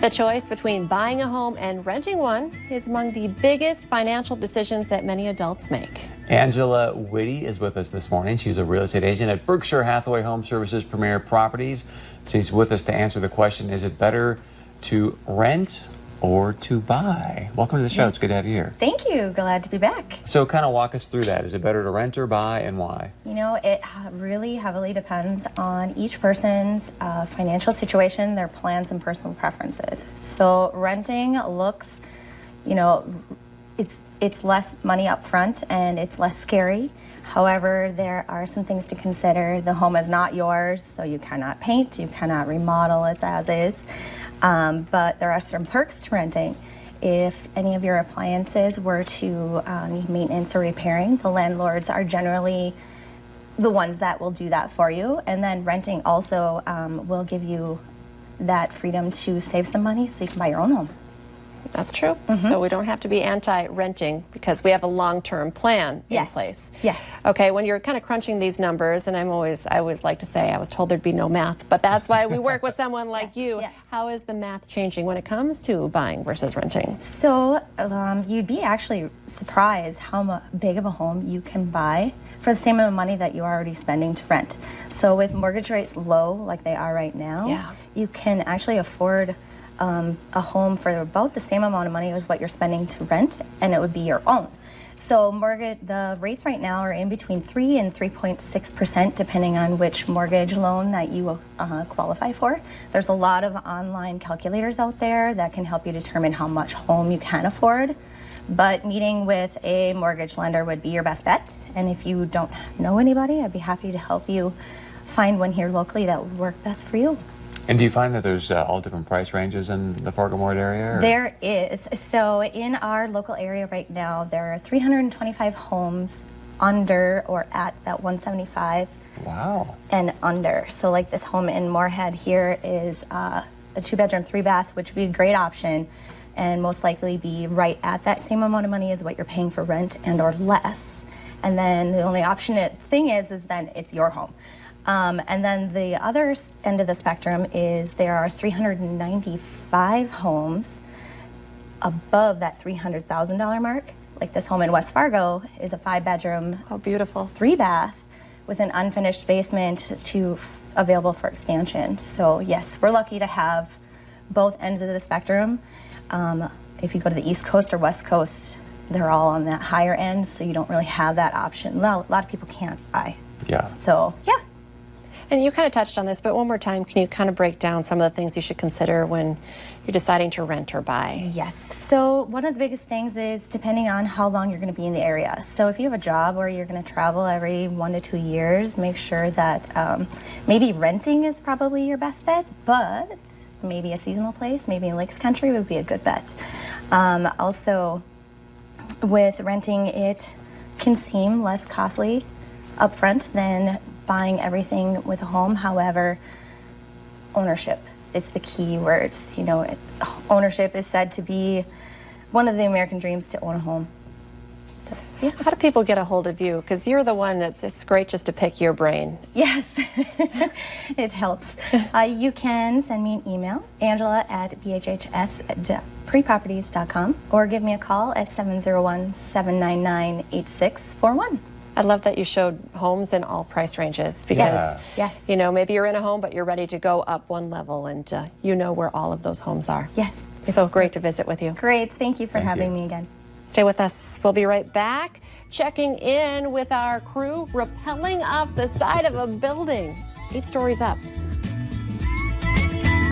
The choice between buying a home and renting one is among the biggest financial decisions that many adults make. Angela Whitty is with us this morning. She's a real estate agent at Berkshire Hathaway Home Services Premier Properties. She's with us to answer the question, is it better to rent or to buy? Welcome to the show. It's good to have you here. Thank you. Glad to be back. So kind of walk us through that. Is it better to rent or buy, and why? You know, it really heavily depends on each person's financial situation, their plans, and personal preferences. So renting looks, you know, it's less money up front and it's less scary. However, there are some things to consider. The home is not yours, so you cannot paint, you cannot remodel it as is. But there are some perks to renting. If any of your appliances were to need maintenance or repairing, the landlords are generally the ones that will do that for you. And then renting also will give you that freedom to save some money so you can buy your own home. That's true. So we don't have to be anti-renting because we have a long-term plan in place. Yes. Okay, when you're kind of crunching these numbers, and I always like to say I was told there'd be no math, but that's why we work with someone like you. Yes. How is the math changing when it comes to buying versus renting? So you'd be actually surprised how big of a home you can buy for the same amount of money that you're already spending to rent. So with mortgage rates low like they are right now, you can actually afford a home for about the same amount of money as what you're spending to rent, and it would be your own. So the rates right now are in between 3 and 3.6% depending on which mortgage loan that you qualify for. There's a lot of online calculators out there that can help you determine how much home you can afford, but meeting with a mortgage lender would be your best bet. And if you don't know anybody, I'd be happy to help you find one here locally that would work best for you. And do you find that there's all different price ranges in the Fargo-Moorhead area? Or? There is. So in our local area right now, there are 325 homes under or at that 175. Wow. And under. So like this home in Moorhead here is a 2-bedroom, 3-bath, which would be a great option and most likely be right at that same amount of money as what you're paying for rent and or less. And then the only thing is then it's your home. And then the other end of the spectrum is there are 395 homes above that $300,000 mark. Like this home in West Fargo is a 5-bedroom, beautiful, 3-bath with an unfinished basement available for expansion. So yes, we're lucky to have both ends of the spectrum. If you go to the East Coast or West Coast, they're all on that higher end, so you don't really have that option. A lot of people can't buy. Yeah. So yeah. And you kind of touched on this, but one more time, can you kind of break down some of the things you should consider when you're deciding to rent or buy? Yes. So one of the biggest things is depending on how long you're going to be in the area. So if you have a job where you're going to travel every 1 to 2 years, make sure that maybe renting is probably your best bet, but maybe a seasonal place, maybe in Lakes Country would be a good bet. Also, with renting, it can seem less costly upfront than buying everything with a home. However, ownership is the key words. You know, ownership is said to be one of the American dreams, to own a home. So, yeah. How do people get a hold of you? Because you're the one it's great just to pick your brain. Yes, it helps. You can send me an email, angela@bhhs.preproperties.com, or give me a call at 701-799-8641. I love that you showed homes in all price ranges because, you know, maybe you're in a home, but you're ready to go up one level, and you know where all of those homes are. Yes. So great to visit with you. Great. Thank you for having me again. Stay with us. We'll be right back, checking in with our crew, rappelling off the side of a building 8 stories up.